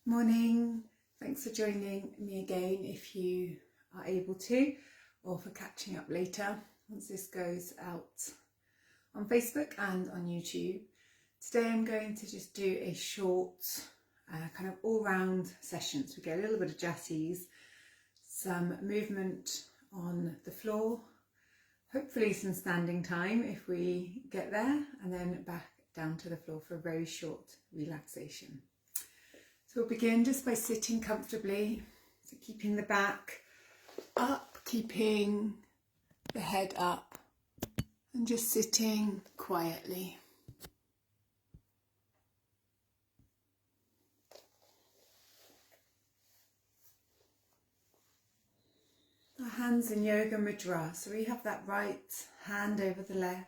Morning, thanks for joining me again if you are able to, or for catching up later once this goes out on Facebook and on YouTube. Today I'm going to just do a short kind of all-round session. So we get a little bit of jatties, some movement on the floor, hopefully some standing time if we get there, and then back down to the floor for a very short relaxation. So we'll begin just by sitting comfortably, so keeping the back up, keeping the head up, and just sitting quietly. Our hands in Yoga Mudra, so we have that right hand over the left.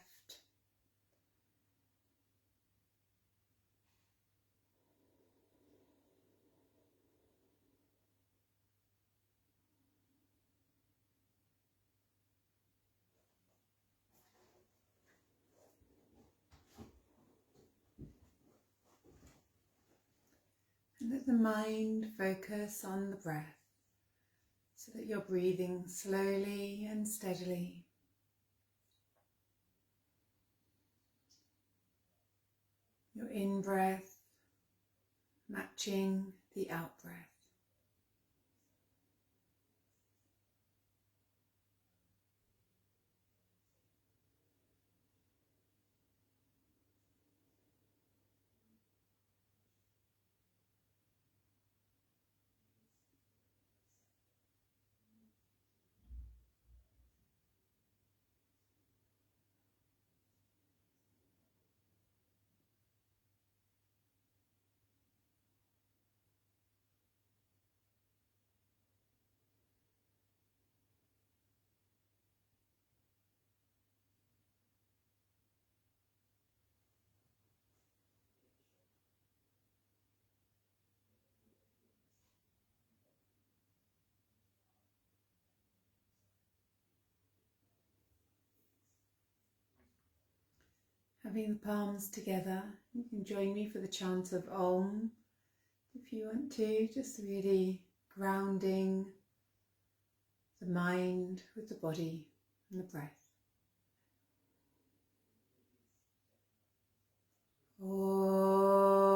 And let the mind focus on the breath, so that you're breathing slowly and steadily. Your in-breath matching the out-breath. Having the palms together, you can join me for the chant of Om if you want to, just really grounding the mind with the body and the breath. Om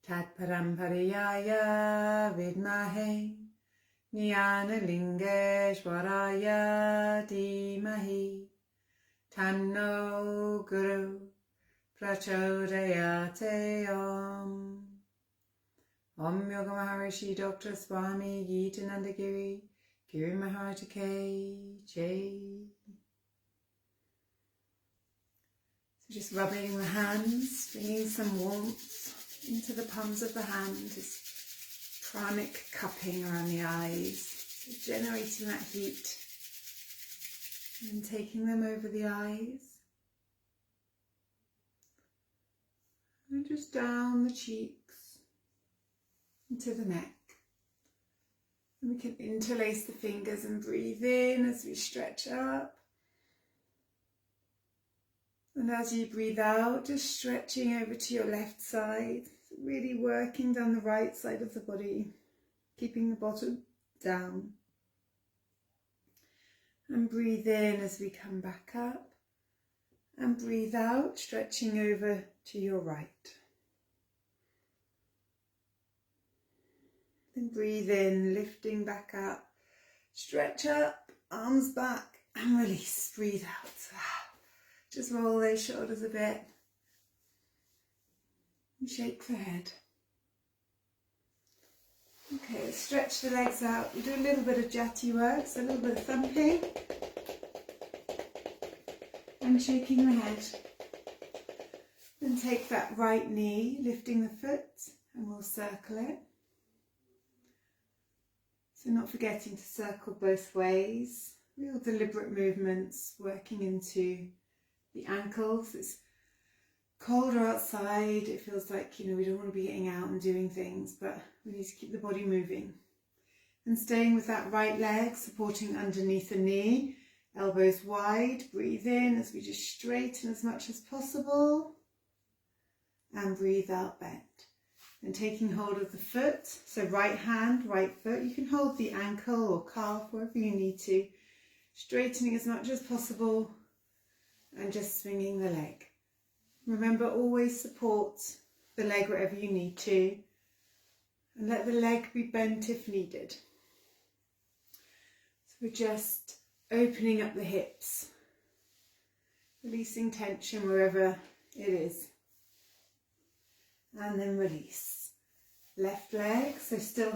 Tat Parampariyaya Vidmahe Jnanalingeshwaraya Dhimahi Tanno Guru Prachodayate Om. Om Yoga Maharishi Dr. Swami Gitananda Giri Giri Maharaj Ki Jai. So just rubbing the hands, bringing some warmth into the palms of the hand, just pranic cupping around the eyes, so generating that heat, and taking them over the eyes, and just down the cheeks, into the neck. And we can interlace the fingers and breathe in as we stretch up. And as you breathe out, just stretching over to your left side, really working down the right side of the body, keeping the bottom down. And breathe in as we come back up, and breathe out, stretching over to your right. Then breathe in, lifting back up, stretch up, arms back, and release, breathe out. Just roll those shoulders a bit and shake the head. Okay, let's stretch the legs out. We do a little bit of jati work, so a little bit of thumping and shaking the head. Then take that right knee, lifting the foot, and we'll circle it. So not forgetting to circle both ways. Real deliberate movements, working into the ankles. It's colder outside, it feels like, we don't want to be getting out and doing things, but we need to keep the body moving. And staying with that right leg, supporting underneath the knee, elbows wide, breathe in as we just straighten as much as possible. and breathe out, bend. And taking hold of the foot, so right hand, right foot, you can hold the ankle or calf, wherever you need to, straightening as much as possible and just swinging the leg. Remember, always support the leg wherever you need to and let the leg be bent if needed. So we're just opening up the hips, releasing tension wherever it is. And then release. Left leg, so still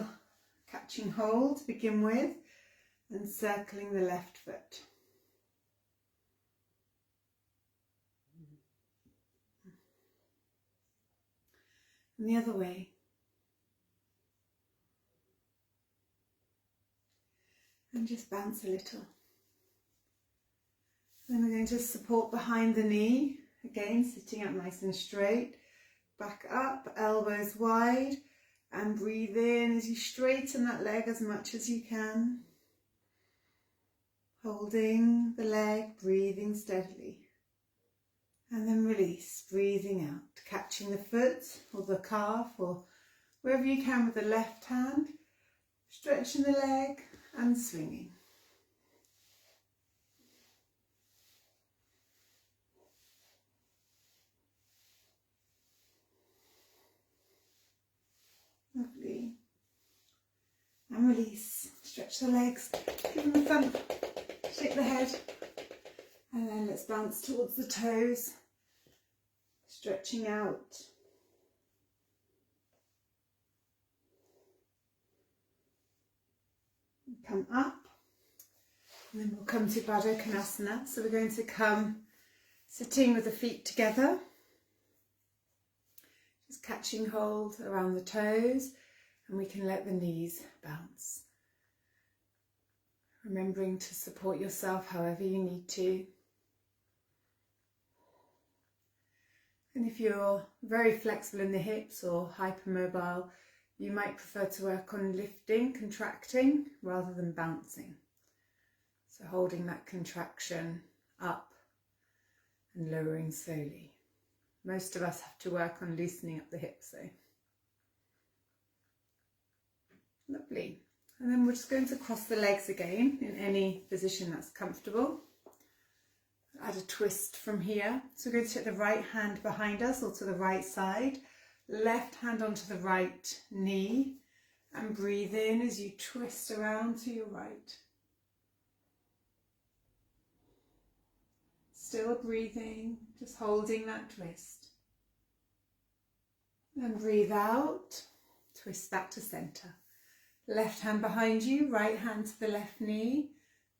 catching hold to begin with, and circling the left foot. And the other way. And just bounce a little. Then we're going to support behind the knee, again sitting up nice and straight. Back up, elbows wide, and breathe in as you straighten that leg as much as you can. Holding the leg, breathing steadily. And then release, breathing out, catching the foot or the calf or wherever you can with the left hand, stretching the leg and swinging. Lovely. And release. Stretch the legs, give them a thump, shake the head, and then let's bounce towards the toes, stretching out. Come up, and then we'll come to Baddha Konasana. So we're going to come sitting with the feet together. Just catching hold around the toes, and we can let the knees bounce. Remembering to support yourself however you need to. And if you're very flexible in the hips or hypermobile, you might prefer to work on lifting, contracting, rather than bouncing. So holding that contraction up and lowering slowly. Most of us have to work on loosening up the hips though. Lovely. And then we're just going to cross the legs again in any position that's comfortable. Add a twist from here. So we're going to take the right hand behind us or to the right side, left hand onto the right knee, and breathe in as you twist around to your right. Still breathing, just holding that twist. And breathe out, twist back to centre. Left hand behind you, right hand to the left knee.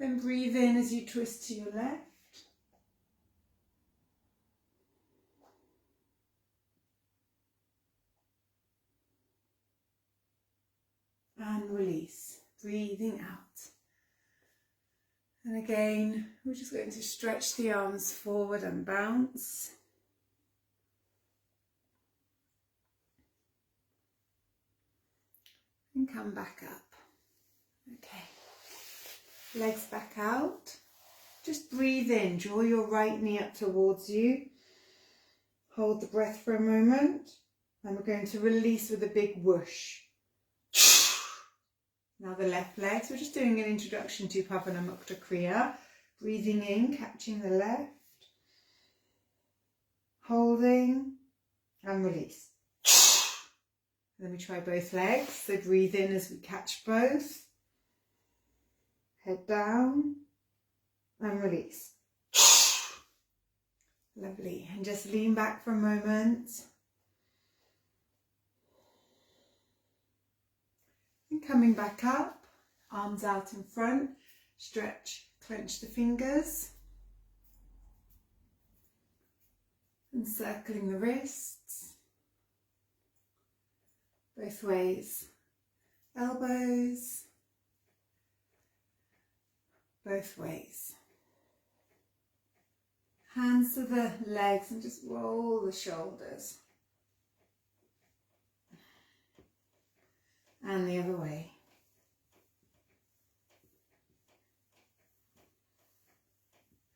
Then breathe in as you twist to your left. And release, breathing out. And again, we're just going to stretch the arms forward and bounce. And come back up. Okay. Legs back out. Just breathe in, draw your right knee up towards you. Hold the breath for a moment. And we're going to release with a big whoosh. Now the left leg, so we're just doing an introduction to Pavanamukta Kriya. Breathing in, catching the left. Holding and release. Then we try both legs, so breathe in as we catch both. Head down and release. Lovely, and just lean back for a moment. And coming back up, arms out in front, stretch, clench the fingers. And circling the wrists. Both ways. Elbows. Both ways. Hands to the legs and just roll the shoulders. And the other way.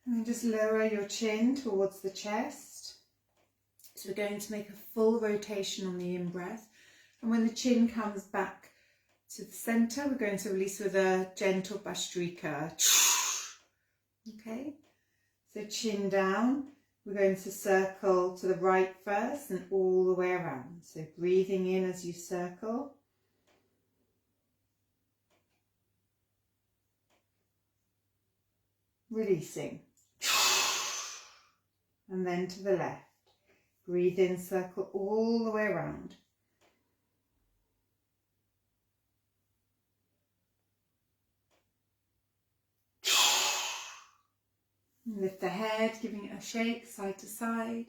And then just lower your chin towards the chest. So we're going to make a full rotation on the in-breath. And when the chin comes back to the centre, we're going to release with a gentle Bhastrika. Okay, so chin down. We're going to circle to the right first and all the way around. So breathing in as you circle. Releasing. And then to the left. Breathe in, circle all the way around. Lift the head, giving it a shake, side to side.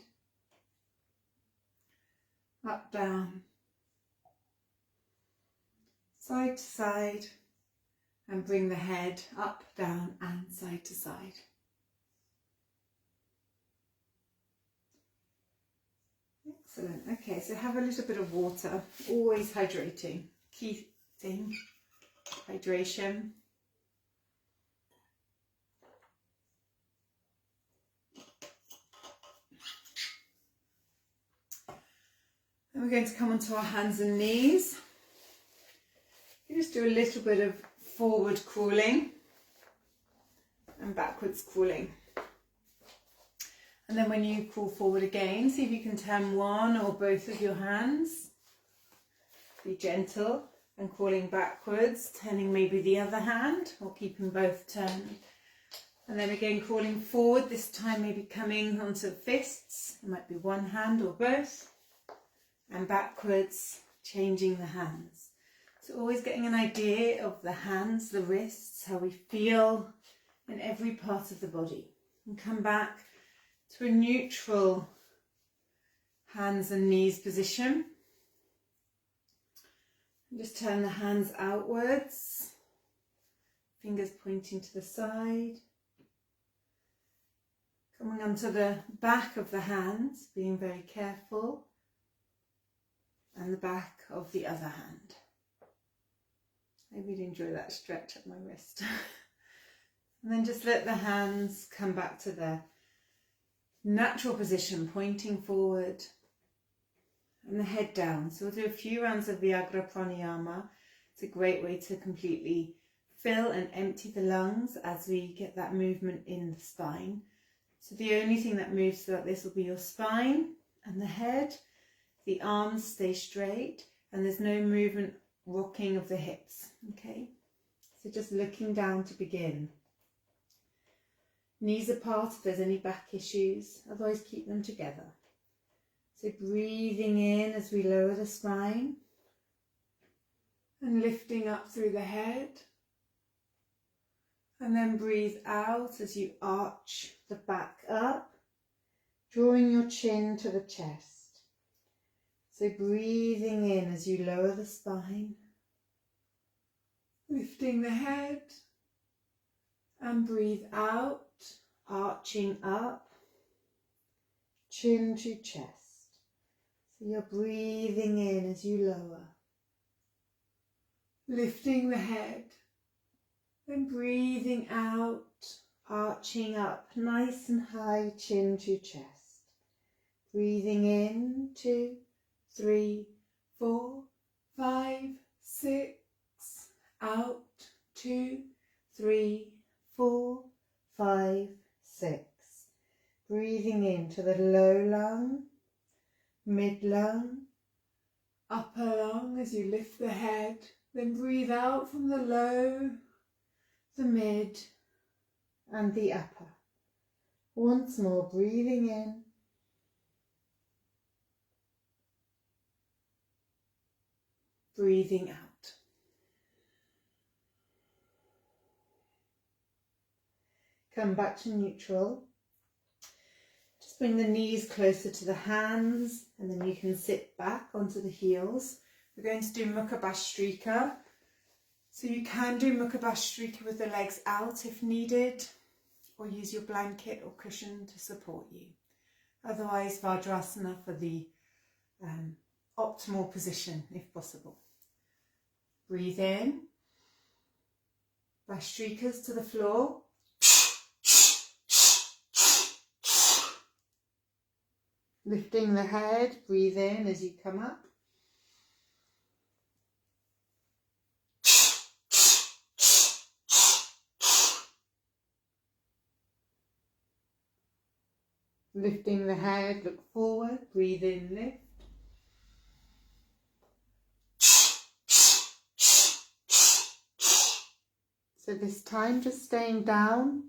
Up, down. Side to side. And bring the head up, down and side to side. Excellent. Okay, so have a little bit of water. Always hydrating. Key thing. Hydration. And we're going to come onto our hands and knees. You just do a little bit of forward crawling and backwards crawling. And then when you crawl forward again, see if you can turn one or both of your hands. Be gentle and crawling backwards, turning maybe the other hand or keeping both turned. And then again crawling forward, this time maybe coming onto fists. It might be one hand or both. And backwards, changing the hands. So always getting an idea of the hands, the wrists, how we feel in every part of the body. And come back to a neutral hands and knees position. And just turn the hands outwards, fingers pointing to the side. Coming onto the back of the hands, being very careful. And the back of the other hand. I really enjoy that stretch at my wrist. And then just let the hands come back to their natural position, pointing forward. And the head down. So we'll do a few rounds of Vyagra Pranayama. It's a great way to completely fill and empty the lungs as we get that movement in the spine. So the only thing that moves throughout this will be your spine and the head. The arms stay straight and there's no movement, rocking of the hips. Okay, so just looking down to begin. Knees apart if there's any back issues, otherwise keep them together. So breathing in as we lower the spine and lifting up through the head. And then breathe out as you arch the back up, drawing your chin to the chest. So breathing in as you lower the spine, lifting the head, and breathe out, arching up, chin to chest. So you're breathing in as you lower, lifting the head, then breathing out, arching up, nice and high, chin to chest. Breathing in, 2, 3, 4, 5, 6, out, 2, 3, 4, 5, 6. Breathing into the low lung, mid lung, upper lung as you lift the head, then breathe out from the low, the mid and the upper. Once more, breathing in, breathing out. Come back to neutral. Just bring the knees closer to the hands and then you can sit back onto the heels. We're going to do Mukha Bhastrika. So you can do Mukha Bhastrika with the legs out if needed, or use your blanket or cushion to support you. Otherwise, Vajrasana for the optimal position if possible. Breathe in, Bhastrikas to the floor. Lifting the head, breathe in as you come up. Lifting the head, look forward, breathe in, lift. So this time just staying down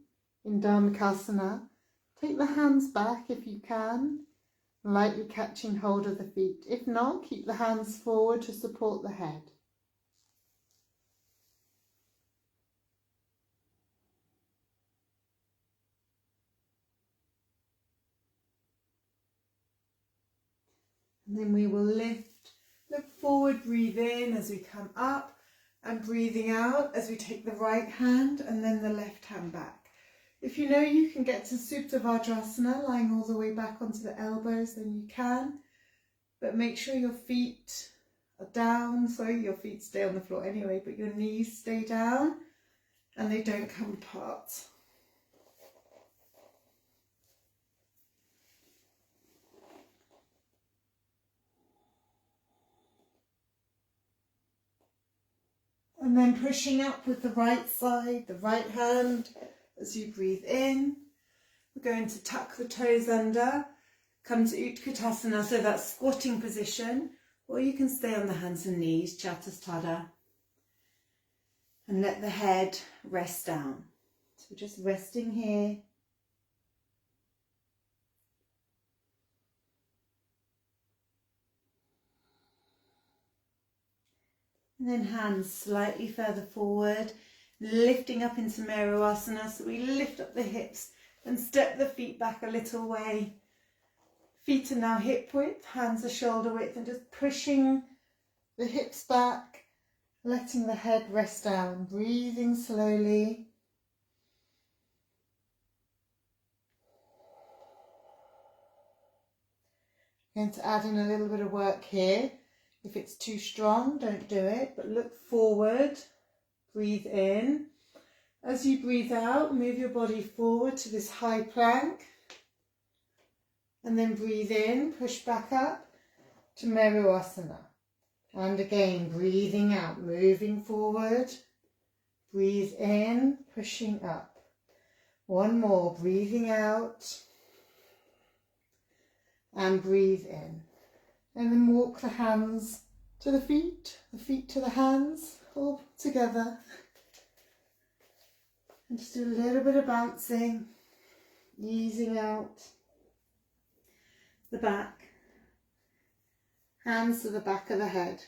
in Dharmakasana. Take the hands back if you can, lightly catching hold of the feet. If not, keep the hands forward to support the head. And then we will lift, look forward, breathe in as we come up, and breathing out as we take the right hand and then the left hand back. If you know you can get to Supta Vajrasana, lying all the way back onto the elbows, then you can. But make sure your feet are down, so your feet stay on the floor anyway, but your knees stay down and they don't come apart. And then pushing up with the right side, the right hand, as you breathe in. We're going to tuck the toes under, come to Utkatasana, so that's squatting position, or you can stay on the hands and knees, Chatuspada, and let the head rest down. So we're just resting here. And then hands slightly further forward, lifting up into Meruasana. So we lift up the hips and step the feet back a little way. Feet are now hip width, hands are shoulder width, and just pushing the hips back, letting the head rest down, breathing slowly. Going to add in a little bit of work here. If it's too strong, don't do it, but look forward, breathe in. As you breathe out, move your body forward to this high plank, and then breathe in, push back up to Meruasana. And again, breathing out, moving forward, breathe in, pushing up. One more, breathing out, and breathe in. And then walk the hands to the feet to the hands, all together. And just do a little bit of bouncing, easing out the back, hands to the back of the head.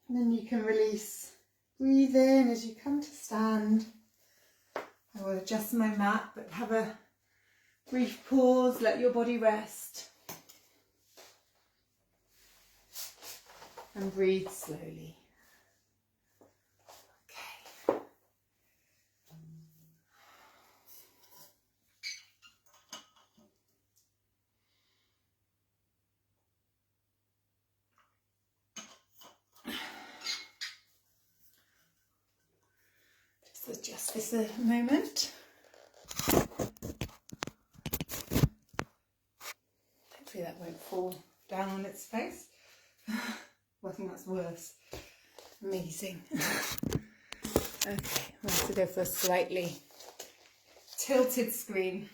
And then you can release, breathe in as you come to stand. I will adjust my mat, but have a brief pause, let your body rest. And breathe slowly. Okay. Just adjust this a moment. Hopefully that won't fall down on its face. Well, I think that's worse. Amazing. Okay, I'm going to go for a slightly tilted screen.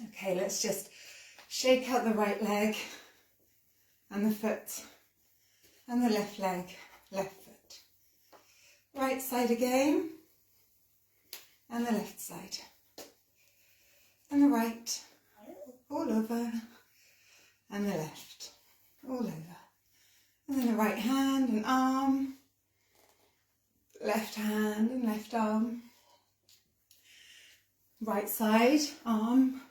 Okay, let's just shake out the right leg and the foot and the left leg, left foot. Right side again and the left side. And the right, all over, and the left, all over. And then the right hand and arm, left hand and left arm, right side, arm,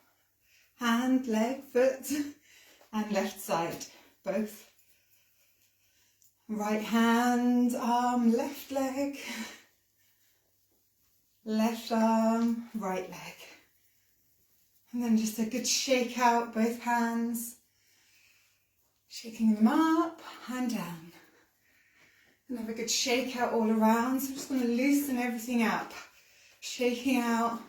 hand, leg, foot, and left side, both. Right hand, arm, left leg, left arm, right leg. And then just a good shake out, both hands. Shaking them up and down. And have a good shake out all around. So I'm just going to loosen everything up. Shaking out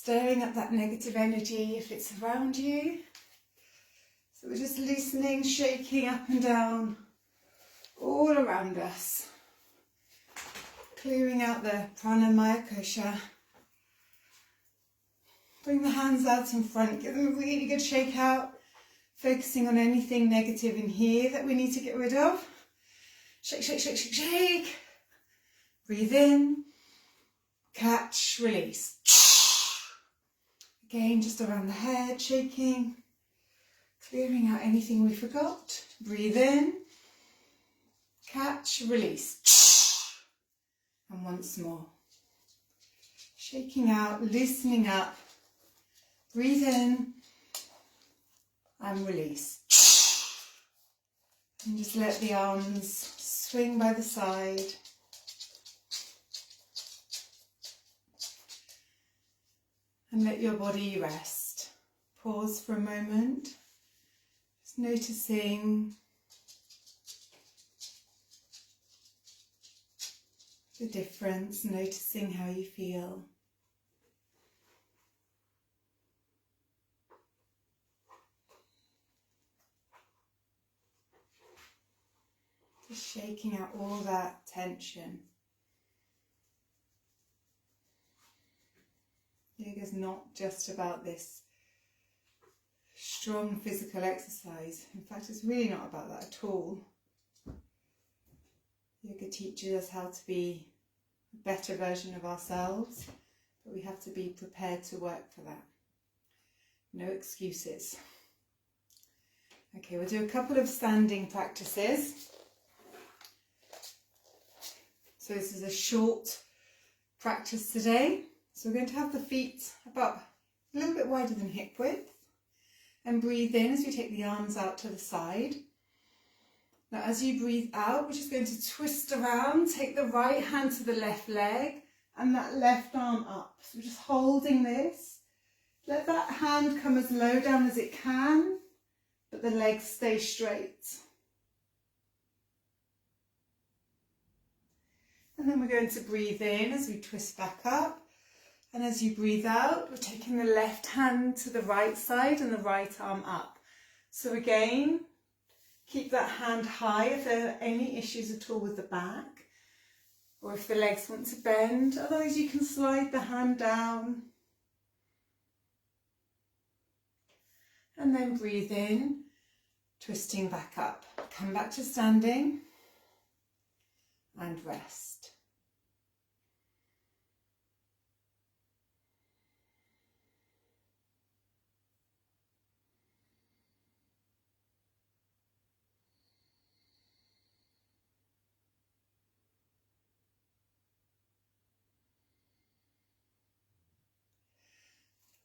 stirring up that negative energy if it's around you. So we're just loosening, shaking up and down all around us. Clearing out the prana maya kosha. Bring the hands out in front, give them a really good shake out, focusing on anything negative in here that we need to get rid of. Shake, shake, shake, shake, shake. Breathe in, catch, release. Again, just around the head, shaking, clearing out anything we forgot. Breathe in, catch, release. And once more. Shaking out, loosening up. Breathe in and release. And just let the arms swing by the side. And let your body rest. Pause for a moment. Just noticing the difference, noticing how you feel. Just shaking out all that tension. Yoga is not just about this strong physical exercise. In fact, it's really not about that at all. Yoga teaches us how to be a better version of ourselves, but we have to be prepared to work for that. No excuses. Okay, we'll do a couple of standing practices. So this is a short practice today. So we're going to have the feet about a little bit wider than hip width, and breathe in as we take the arms out to the side. Now as you breathe out, we're just going to twist around, take the right hand to the left leg and that left arm up. So we're just holding this. Let that hand come as low down as it can, but the legs stay straight. And then we're going to breathe in as we twist back up. And as you breathe out, we're taking the left hand to the right side and the right arm up. So again, keep that hand high if there are any issues at all with the back, or if the legs want to bend. Otherwise you can slide the hand down. And then breathe in, twisting back up. Come back to standing and rest.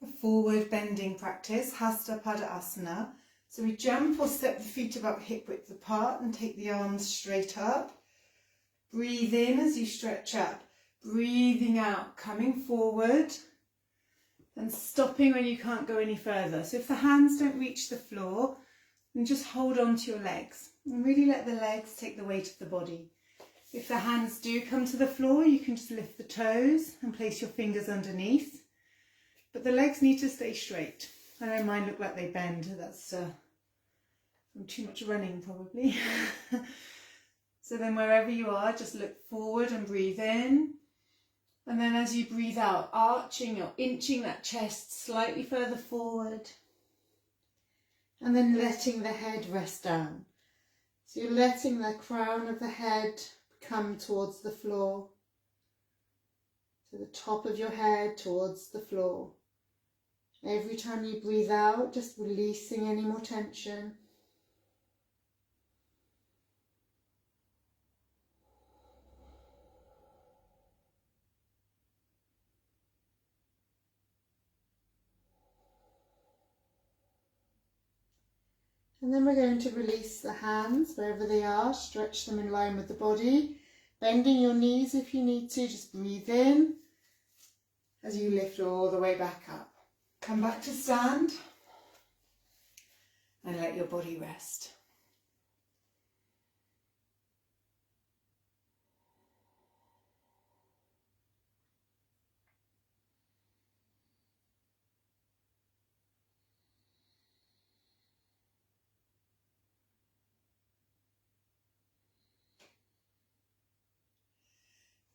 A forward bending practice, Hasta Padasana. So we jump or step the feet about hip width apart and take the arms straight up. Breathe in as you stretch up, breathing out, coming forward and stopping when you can't go any further. So if the hands don't reach the floor, then just hold on to your legs and really let the legs take the weight of the body. If the hands do come to the floor, you can just lift the toes and place your fingers underneath. But the legs need to stay straight. I know mine look like they bend. That's from too much running probably. So then wherever you are, just look forward and breathe in. And then as you breathe out, arching or inching that chest slightly further forward. And then letting the head rest down. So you're letting the crown of the head come towards the floor. So the top of your head towards the floor. Every time you breathe out, just releasing any more tension. And then we're going to release the hands wherever they are, stretch them in line with the body, bending your knees if you need to, just breathe in as you lift all the way back up. Come back to stand and let your body rest.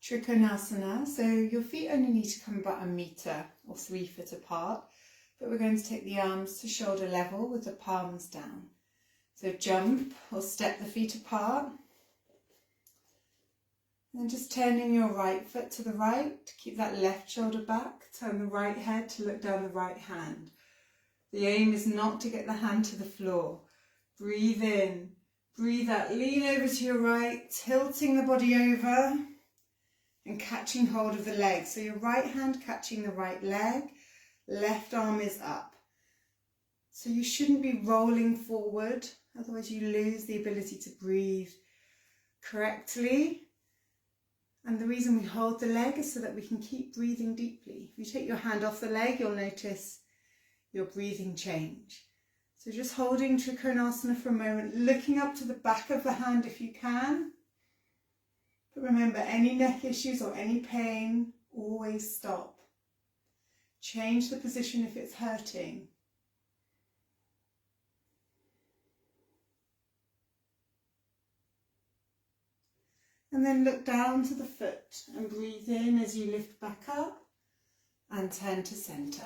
Trikonasana. So your feet only need to come about 1 metre or 3 foot apart, but we're going to take the arms to shoulder level with the palms down. So jump or step the feet apart. And then just turning your right foot to the right to keep that left shoulder back. Turn the right head to look down the right hand. The aim is not to get the hand to the floor. Breathe in, breathe out, lean over to your right, tilting the body over and catching hold of the leg. So your right hand catching the right leg, left arm is up. So you shouldn't be rolling forward, otherwise you lose the ability to breathe correctly. And the reason we hold the leg is so that we can keep breathing deeply. If you take your hand off the leg, you'll notice your breathing change. So just holding Trikonasana for a moment, looking up to the back of the hand if you can. But remember, any neck issues or any pain, always stop. Change the position if it's hurting. And then look down to the foot and breathe in as you lift back up and turn to centre.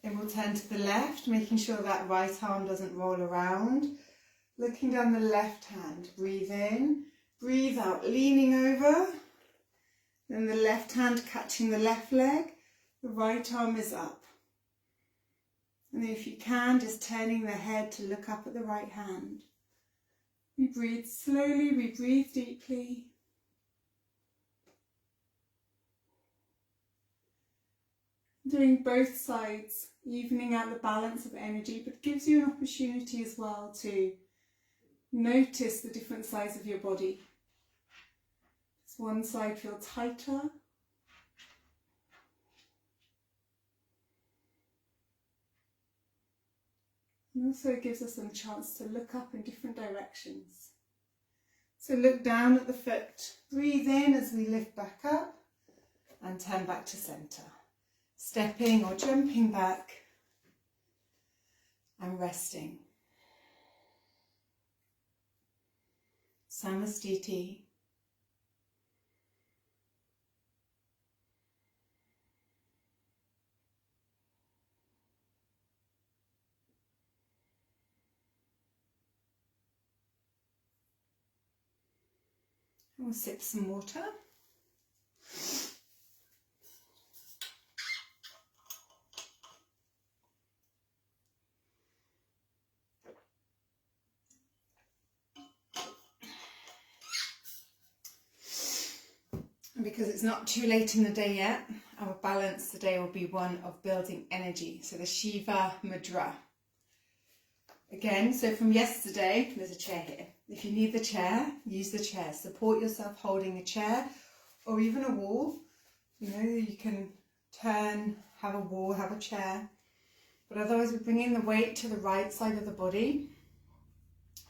Then we'll turn to the left, making sure that right arm doesn't roll around. Looking down the left hand, breathe in, breathe out, leaning over. Then the left hand catching the left leg, the right arm is up. And then if you can, just turning the head to look up at the right hand. We breathe slowly, we breathe deeply. Doing both sides, evening out the balance of energy, but gives you an opportunity as well to notice the different sides of your body. Does one side feel tighter? And also it gives us a chance to look up in different directions. So look down at the foot, breathe in as we lift back up and turn back to centre. Stepping or jumping back and resting. Samastiti. We'll sip some water. And because it's not too late in the day yet, our balance today will be one of building energy. So the Shiva Mudra. Again, so from yesterday, there's a chair here. If you need the chair, use the chair. Support yourself holding a chair or even a wall. You know, you can turn, have a wall, have a chair. But otherwise, we're bringing the weight to the right side of the body.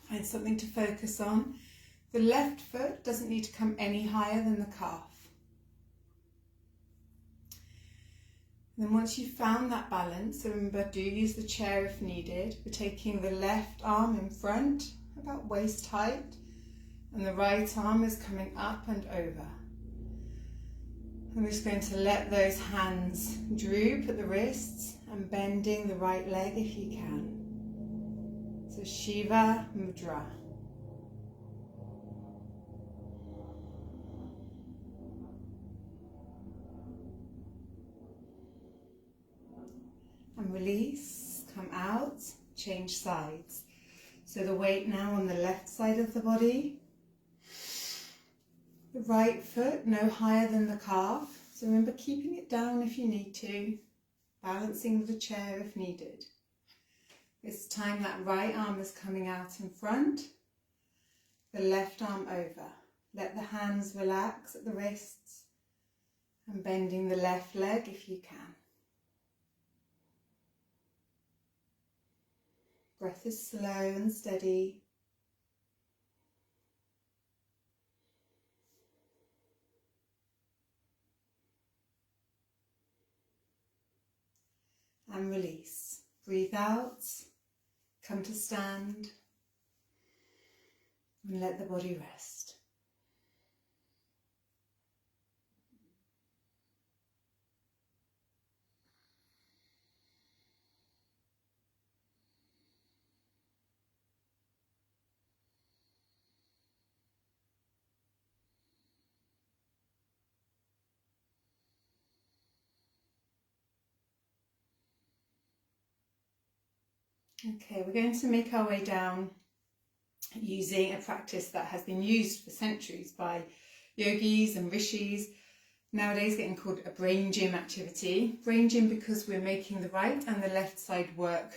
Find something to focus on. The left foot doesn't need to come any higher than the calf. And then once you've found that balance, so remember, do use the chair if needed. We're taking the left arm in front, about waist height, and the right arm is coming up and over. I'm just going to let those hands droop at the wrists and bending the right leg if you can. So Shiva Mudra. And release, come out, change sides. So the weight now on the left side of the body. The right foot no higher than the calf. So remember, keeping it down if you need to, balancing the chair if needed. This time that right arm is coming out in front, the left arm over. Let the hands relax at the wrists and bending the left leg if you can. Breath is slow and steady. And release. Breathe out, come to stand, and let the body rest. Okay, we're going to make our way down using a practice that has been used for centuries by yogis and rishis, nowadays getting called a brain gym activity. Brain gym because we're making the right and the left side work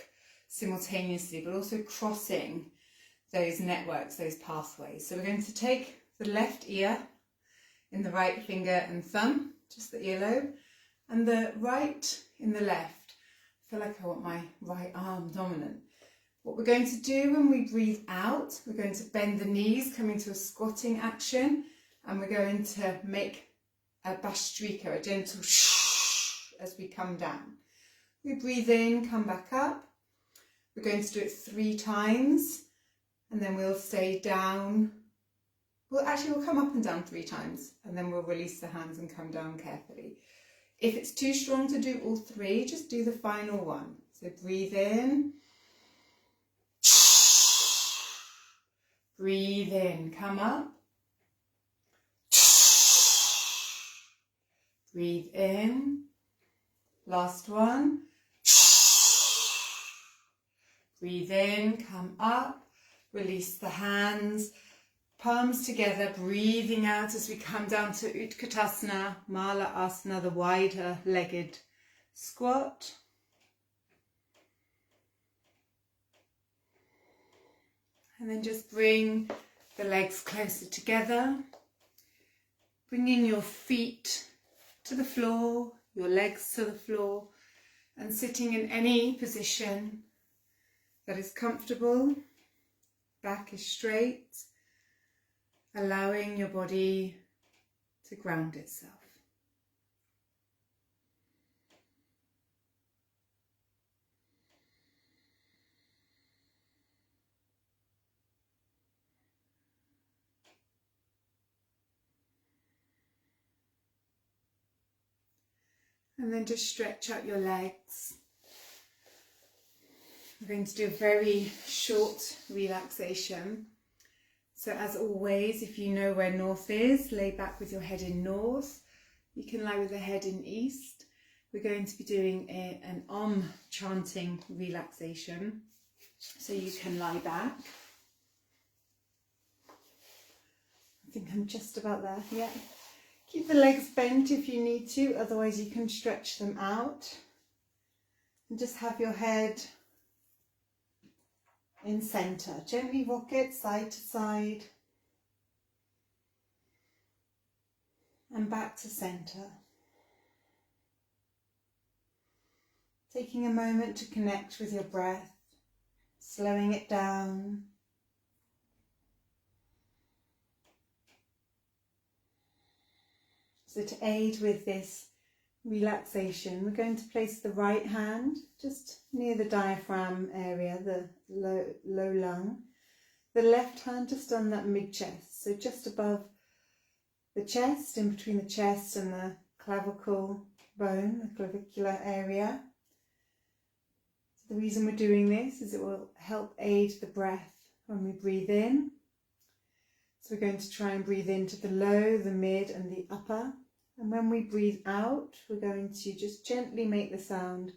simultaneously, but also crossing those networks, those pathways. So we're going to take the left ear in the right finger and thumb, just the earlobe, and the right in the left. I feel like I want my right arm dominant. What we're going to do when we breathe out, we're going to bend the knees, come into a squatting action, and we're going to make a Bhastrika, a gentle shh as we come down. We breathe in, come back up. We're going to do it 3 times, and then we'll stay down. We'll come up and down 3 times, and then we'll release the hands and come down carefully. If it's too strong to do all 3, just do the final one. So breathe in. Breathe in, come up. Breathe in. Last one. Breathe in, come up. Release the hands. Palms together, breathing out as we come down to Utkatasana, Mala Asana, the wider legged squat. And then just bring the legs closer together. Bringing your feet to the floor, your legs to the floor, and sitting in any position that is comfortable. Back is straight. Allowing your body to ground itself. And then just stretch out your legs. We're going to do a very short relaxation. So as always, if you know where north is, lay back with your head in north. You can lie with the head in east. We're going to be doing an Om chanting relaxation. So you can lie back. I think I'm just about there, yeah. Keep the legs bent if you need to, otherwise you can stretch them out. And just have your head in centre. Gently rock it side to side and back to centre. Taking a moment to connect with your breath, slowing it down. So to aid with this relaxation, we're going to place the right hand just near the diaphragm area, the low lung. The left hand just on that mid-chest, so just above the chest, in between the chest and the clavicle bone, the clavicular area. So the reason we're doing this is it will help aid the breath when we breathe in. So we're going to try and breathe into the low, the mid and the upper. And when we breathe out, we're going to just gently make the sound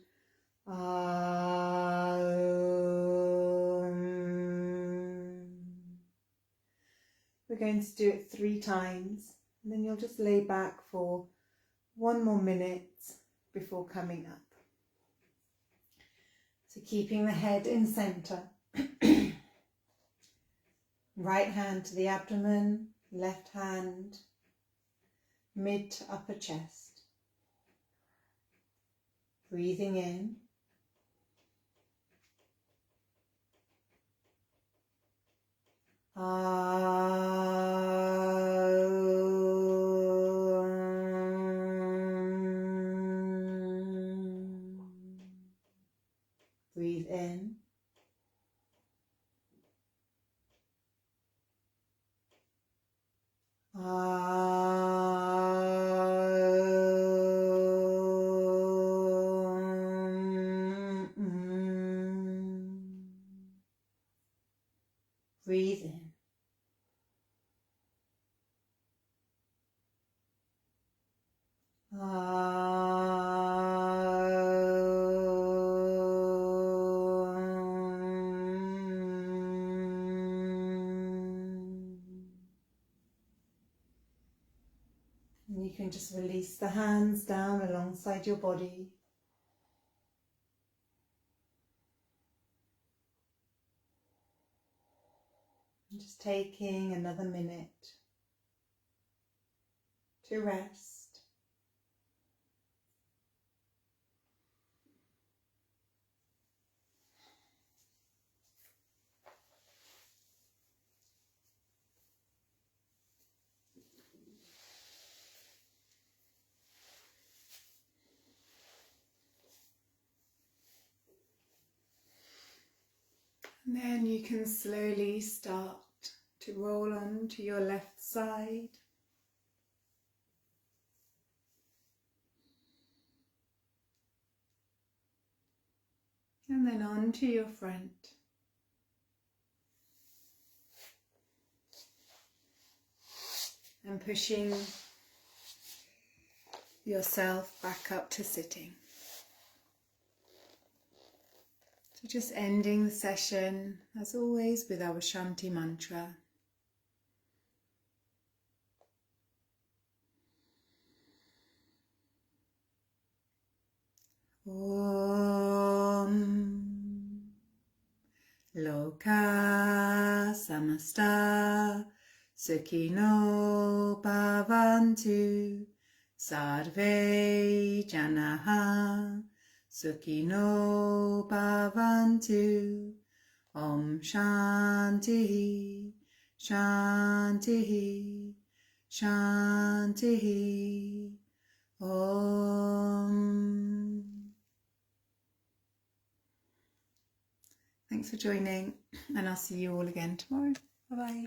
We're going to do it 3 times, and then you'll just lay back for 1 more minute before coming up. So keeping the head in centre. Right hand to the abdomen, left hand mid to upper chest. Breathing in. Breathe in. Breathe in. can just release the hands down alongside your body. And just taking another minute to rest. And then you can slowly start to roll on to your left side. And then on to your front. And pushing yourself back up to sitting. So just ending the session, as always, with our Shanti mantra. Om Loka Samasta Sukhino Bhavantu Sarve Janaha Sukhino Bhavantu. Om Shanti Shanti Shanti. Om. Thanks for joining, and I'll see you all again tomorrow. Bye bye.